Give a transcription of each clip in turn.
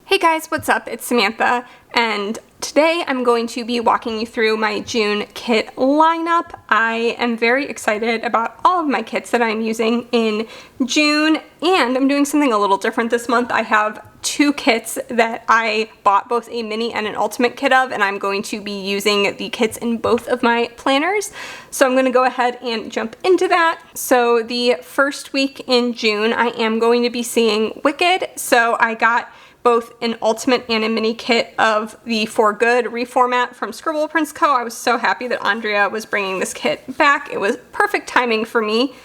Hey guys, what's up? It's Samantha, and today I'm going to be walking you through my June kit lineup. I am very excited about all of my kits that I'm using in June, and I'm doing something a little different this month. I have two kits that I bought both a mini and an ultimate kit of, and I'm going to be using the kits in both of my planners. So I'm going to go ahead and jump into that. So the first week in June, I am going to be seeing Wicked. So I got both an ultimate and a mini kit of the For Good reformat from Scribble Prints Co. I was so happy that Andrea was bringing this kit back. It was perfect timing for me.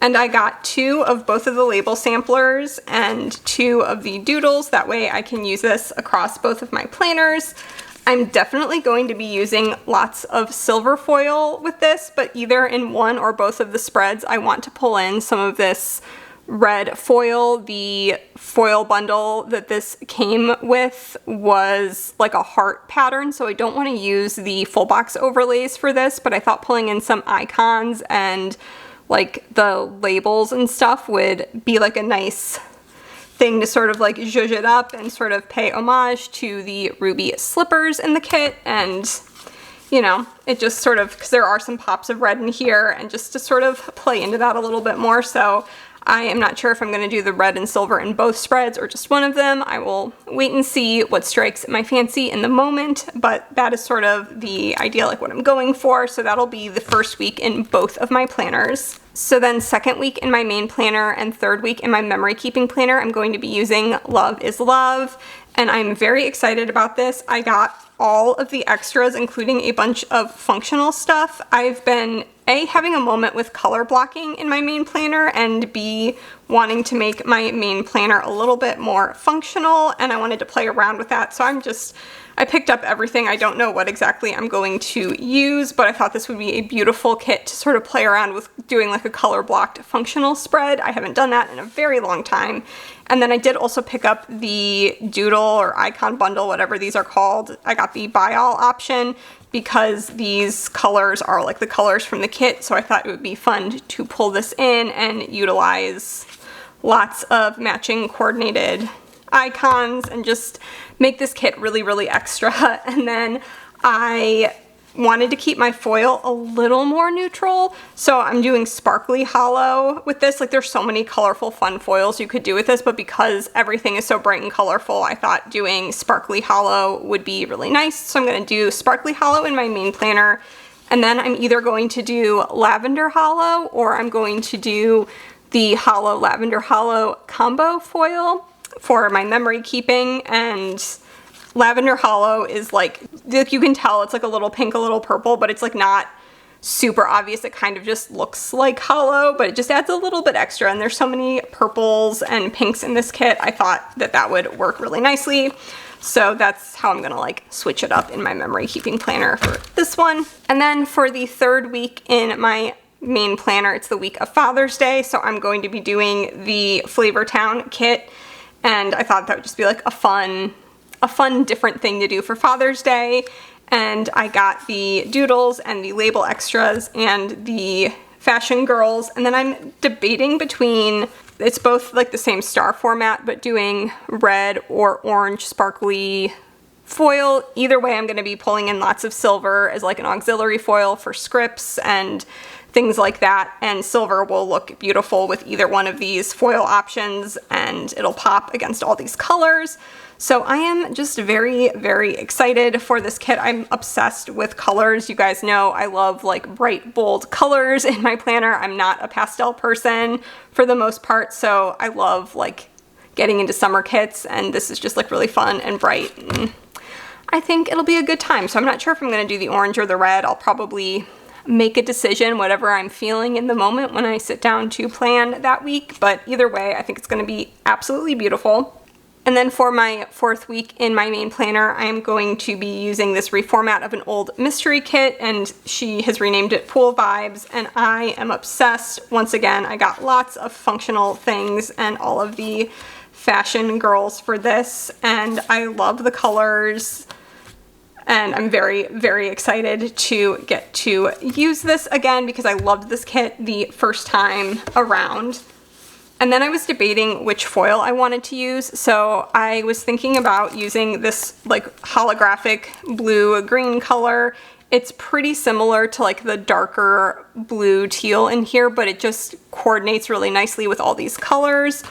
And I got two of both of the label samplers and two of the doodles. That way I can use this across both of my planners. I'm definitely going to be using lots of silver foil with this, but either in one or both of the spreads, I want to pull in some of this red foil. The foil bundle that this came with was like a heart pattern, so I don't want to use the full box overlays for this, but I thought pulling in some icons and like the labels and stuff would be like a nice thing to sort of like zhuzh it up and sort of pay homage to the ruby slippers in the kit. And you know, it just sort of, because there are some pops of red in here, and just to sort of play into that a little bit more. So I am not sure if I'm going to do the red and silver in both spreads or just one of them. I will wait and see what strikes my fancy in the moment, but that is sort of the idea, like what I'm going for. So that'll be the first week in both of my planners. So then second week in my main planner and third week in my memory keeping planner, I'm going to be using Love is Love, and I'm very excited about this. I got all of the extras, including a bunch of functional stuff. I've been A, having a moment with color blocking in my main planner, and B, wanting to make my main planner a little bit more functional, and I wanted to play around with that. So I picked up everything. I don't know what exactly I'm going to use, but I thought this would be a beautiful kit to sort of play around with doing like a color blocked functional spread. I haven't done that in a very long time. And then I did also pick up the doodle or icon bundle, whatever these are called. I got the buy all option because these colors are like the colors from the kit, so I thought it would be fun to pull this in and utilize lots of matching coordinated icons and just make this kit really, really extra. And then I wanted to keep my foil a little more neutral, so I'm doing sparkly hollow with this. Like, there's so many colorful fun foils you could do with this, but because everything is so bright and colorful, I thought doing sparkly hollow would be really nice. So I'm going to do sparkly hollow in my main planner, and then I'm either going to do lavender hollow or I'm going to do the hollow lavender hollow combo foil for my memory keeping. And lavender hollow is like you can tell it's like a little pink, a little purple, but it's like not super obvious. It kind of just looks like hollow, but it just adds a little bit extra. And there's so many purples and pinks in this kit, I thought that that would work really nicely. So that's how I'm gonna like switch it up in my memory keeping planner for this one. And then for the third week in my main planner, it's the week of Father's Day, so I'm going to be doing the Flavortown kit. And I thought that would just be like a fun different thing to do for Father's Day. And I got the doodles and the label extras and the fashion girls. And then I'm debating between, it's both like the same star format, but doing red or orange sparkly foil. Either way, I'm going to be pulling in lots of silver as like an auxiliary foil for scripts and things like that, and silver will look beautiful with either one of these foil options, and it'll pop against all these colors. So I am just very, very excited for this kit. I'm obsessed with colors. You guys know I love like bright, bold colors in my planner. I'm not a pastel person for the most part, so I love like getting into summer kits, and this is just like really fun and bright, and I think it'll be a good time. So I'm not sure if I'm going to do the orange or the red. I'll probably make a decision, whatever I'm feeling in the moment when I sit down to plan that week. But either way, I think it's going to be absolutely beautiful. And then for my fourth week in my main planner, I am going to be using this reformat of an old mystery kit, and she has renamed it Pool Vibes, and I am obsessed. Once again, I got lots of functional things and all of the fashion girls for this, and I love the colors. And I'm very, very excited to get to use this again because I loved this kit the first time around. And then I was debating which foil I wanted to use. So I was thinking about using this like holographic blue-green color. It's pretty similar to like the darker blue teal in here, but it just coordinates really nicely with all these colors.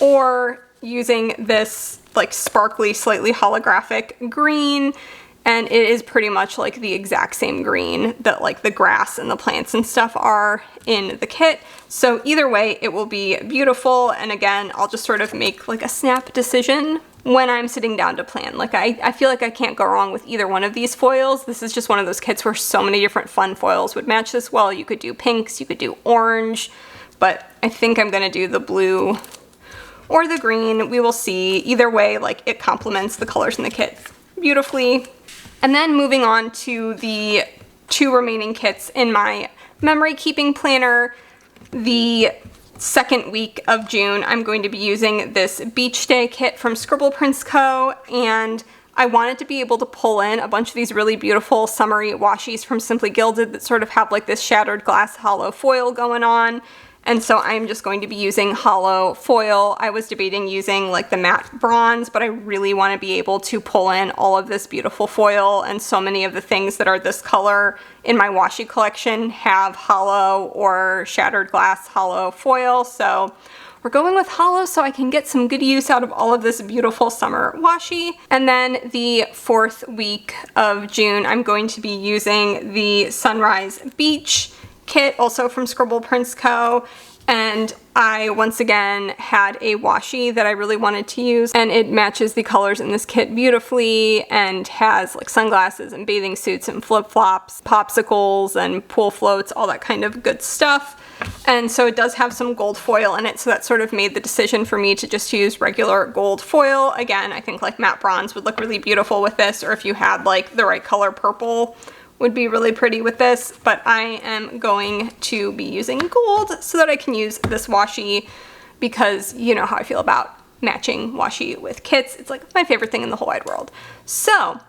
Or using this like sparkly, slightly holographic green. And it is pretty much like the exact same green that like the grass and the plants and stuff are in the kit. So either way, it will be beautiful. And again, I'll just sort of make like a snap decision when I'm sitting down to plan. Like I feel like I can't go wrong with either one of these foils. This is just one of those kits where so many different fun foils would match this well. You could do pinks, you could do orange, but I think I'm gonna do the blue or the green. We will see. Either way, like it complements the colors in the kit beautifully. And then moving on to the 2 remaining kits in my memory keeping planner. The second week of June, I'm going to be using this Beach Day kit from Scribble Prints Co. And I wanted to be able to pull in a bunch of these really beautiful summery washies from Simply Gilded that sort of have like this shattered glass hollow foil going on. And so I'm just going to be using hollow foil. I was debating using like the matte bronze, but I really want to be able to pull in all of this beautiful foil, and so many of the things that are this color in my washi collection have hollow or shattered glass hollow foil. So we're going with hollow so I can get some good use out of all of this beautiful summer washi. And then the 4th week of June, I'm going to be using the Sunrise Beach kit, also from Scribble Prints Co. And I once again had a washi that I really wanted to use, and it matches the colors in this kit beautifully and has like sunglasses and bathing suits and flip-flops, popsicles and pool floats, all that kind of good stuff. And so it does have some gold foil in it, so that sort of made the decision for me to just use regular gold foil. Again, I think like matte bronze would look really beautiful with this, or if you had like the right color purple would be really pretty with this, but I am going to be using gold so that I can use this washi, because you know how I feel about matching washi with kits. It's like my favorite thing in the whole wide world. So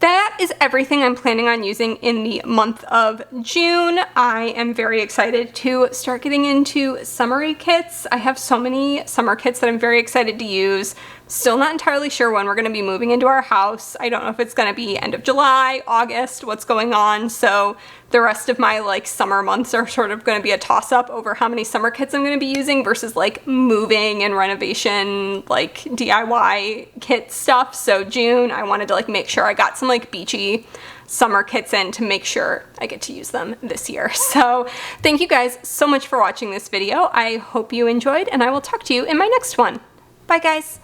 that is everything I'm planning on using in the month of June. I am very excited to start getting into summery kits. I have so many summer kits that I'm very excited to use. Still not entirely sure when we're going to be moving into our house. I don't know if it's going to be end of July, August, what's going on. So the rest of my like summer months are sort of going to be a toss-up over how many summer kits I'm going to be using versus like moving and renovation, like DIY kit stuff. So June, I wanted to like make sure I got some like beachy summer kits in to make sure I get to use them this year. So thank you guys so much for watching this video. I hope you enjoyed, and I will talk to you in my next one. Bye guys.